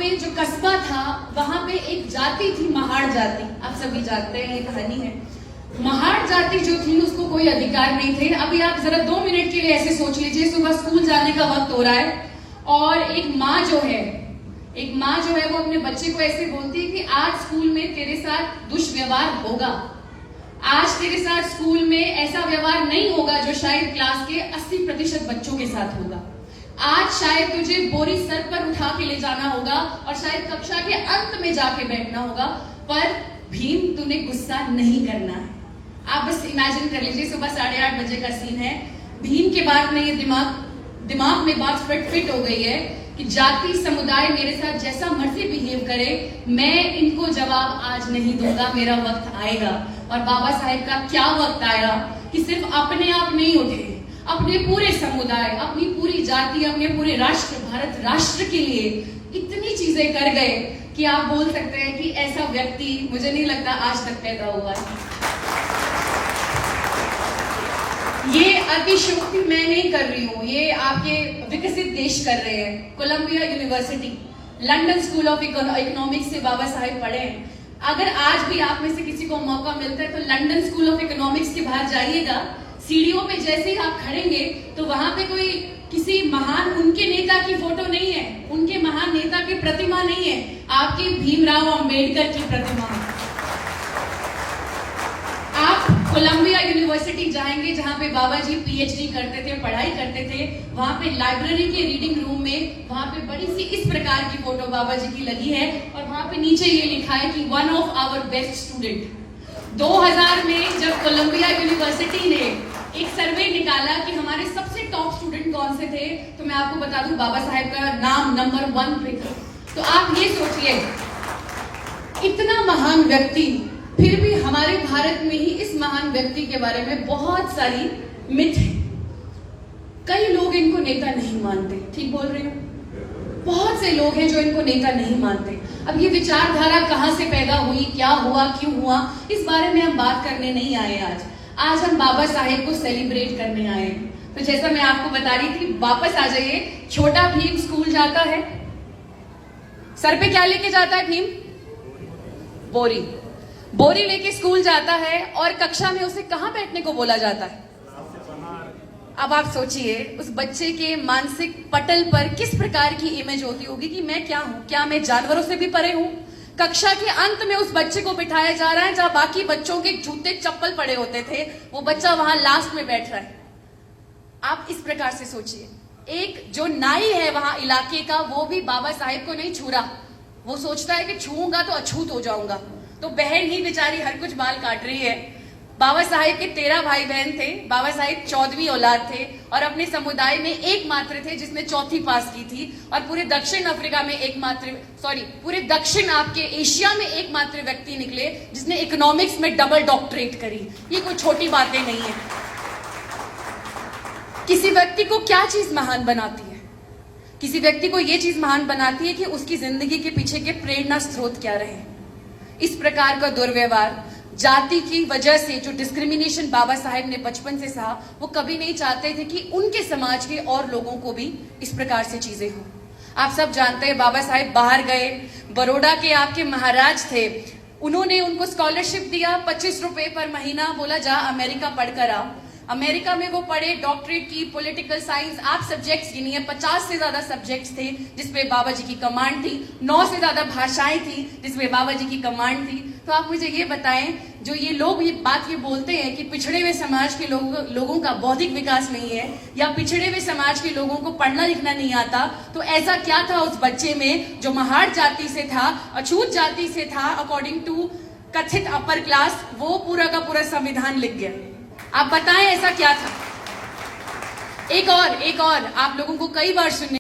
पे जो कस्बा था वहां पे एक जाति थी, महाड़ जाति। आप सभी जानते हैं, ये कहानी है। महाड़ जाति जो थी उसको कोई अधिकार नहीं थे। अभी आप जरा 2 मिनट के लिए ऐसे सोच लीजिए, सुबह स्कूल जाने का वक्त हो रहा है और एक माँ जो है वो अपने बच्चे को ऐसे बोलती है कि आज स्कूल में तेरे साथ दुष्व्यवहार होगा, आज तेरे साथ स्कूल में ऐसा व्यवहार नहीं होगा जो शायद क्लास के 80% बच्चों के साथ होगा। आज शायद तुझे बोरी सर पर उठा के ले जाना होगा और शायद कक्षा के अंत में जाके बैठना होगा, पर भीम तूने गुस्सा नहीं करना है। आप बस इमेजिन कर लीजिए, सुबह 8:30 बजे का सीन है। भीम के बाद में ये दिमाग में बात फिट हो गई है कि जाति समुदाय मेरे साथ जैसा मर्जी बिहेव करे, मैं इनको जवाब आज नहीं दूंगा, मेरा वक्त आएगा। और बाबा साहेब का क्या वक्त आया कि सिर्फ अपने आप नहीं उठे, अपने पूरे समुदाय, अपनी पूरी जाति, अपने पूरे राष्ट्र, भारत राष्ट्र के लिए इतनी चीजें कर गए कि आप बोल सकते हैं कि ऐसा व्यक्ति मुझे नहीं लगता आज तक पैदा हुआ है। ये अतिशयोक्ति मैं नहीं कर रही हूँ, ये आपके विकसित देश कर रहे हैं। Columbia University, London School of Economics से बाबा साहेब पढ़े हैं। अगर आज भी आप में से किसी को मौका मिलता है तो लंदन स्कूल ऑफ इकोनॉमिक्स के बाहर जाइएगा, सीढ़ियों पे जैसे ही आप खड़ेंगे तो वहां पे कोई किसी महान उनके नेता की फोटो नहीं है, उनके महान नेता की प्रतिमा नहीं है, आपके भीमराव अंबेडकर की प्रतिमा है। आप कोलंबिया यूनिवर्सिटी जाएंगे जहां पे बाबा जी पीएचडी करते थे, पढ़ाई करते थे, वहां पे लाइब्रेरी के रीडिंग रूम में वहां पे बड़ी सी इस प्रकार की फोटो बाबा जी की लगी है और वहां पे नीचे ये लिखा है कि one of our best student. 2000 में जब कोलंबिया यूनिवर्सिटी ने एक सर्वे निकाला कि हमारे सबसे टॉप स्टूडेंट कौन से थे, तो मैं आपको बता दूं बाबा साहेब का नाम नंबर 1 पे था। तो आप ये सोचिए, इतना महान व्यक्ति, फिर भी हमारे भारत में ही इस महान व्यक्ति के बारे में बहुत सारी मिथ है। कई लोग इनको नेता नहीं मानते, ठीक बोल रही हूँ, बहुत से लोग हैं जो इनको नेता नहीं मानते। अब ये विचारधारा कहां से पैदा हुई, क्या हुआ, क्यों हुआ, इस बारे में हम बात करने नहीं आए आज हम बाबा साहेब को सेलिब्रेट करने आए हैं। तो जैसा मैं आपको बता रही थी, वापस आ जाइए। छोटा भीम स्कूल जाता है, सर पे क्या लेके जाता है भीम? बोरी लेके स्कूल जाता है और कक्षा में उसे कहां बैठने को बोला जाता है? अब आप सोचिए उस बच्चे के मानसिक पटल पर किस प्रकार की इमेज होती होगी कि मैं क्या हूं, क्या मैं जानवरों से भी परे हूं? कक्षा के अंत में उस बच्चे को बिठाया जा रहा है जहां बाकी बच्चों के जूते चप्पल पड़े होते थे, वो बच्चा वहां लास्ट में बैठ रहा है। आप इस प्रकार से सोचिए, एक जो नाई है वहां इलाके का, वो भी बाबा साहेब को नहीं छू रहा, वो सोचता है कि छूऊंगा तो अछूत हो जाऊंगा। तो बहन ही बेचारी हर कुछ बाल काट रही है। बाबा साहेब के 13 भाई बहन थे, बाबा साहेब 14वीं औलाद थे और अपने समुदाय में एकमात्र थे जिसने 4वीं पास की थी और पूरे दक्षिण आपके एशिया में एकमात्र व्यक्ति निकले जिसने इकोनॉमिक्स में डबल डॉक्टरेट करी। ये कोई छोटी बातें नहीं है। किसी व्यक्ति को क्या चीज महान बनाती है? किसी व्यक्ति को यह चीज महान बनाती है कि उसकी जिंदगी के पीछे के प्रेरणा स्रोत क्या रहे। इस प्रकार का दुर्व्यवहार, जाति की वजह से जो डिस्क्रिमिनेशन बाबा साहेब ने बचपन से सहा, वो कभी नहीं चाहते थे कि उनके समाज के और लोगों को भी इस प्रकार से चीजें हो। आप सब जानते हैं बाबा साहेब बाहर गए, बड़ौदा के आपके महाराज थे, उन्होंने उनको स्कॉलरशिप दिया 25 रुपए पर महीना, बोला जा अमेरिका पढ़कर आ। अमेरिका में वो पढ़े, डॉक्टरेट की, पॉलिटिकल साइंस, आप सब्जेक्ट्स गिनिए, 50 से ज्यादा सब्जेक्ट्स थे जिसपे बाबा जी की कमांड थी, 9 से ज्यादा भाषाएं थी जिसमें बाबा जी की कमांड थी। तो आप मुझे ये बताएं, जो ये लोग ये बोलते हैं कि पिछड़े हुए समाज के लोगों का बौद्धिक विकास नहीं है या पिछड़े हुए समाज के लोगों को पढ़ना लिखना नहीं आता, तो ऐसा क्या था उस बच्चे में जो महाड़ जाति से था, अछूत जाति से था, अकॉर्डिंग टू कथित अपर क्लास, वो पूरा का पूरा संविधान लिख गया। आप बताएं ऐसा क्या था? एक और आप लोगों को कई बार सुनने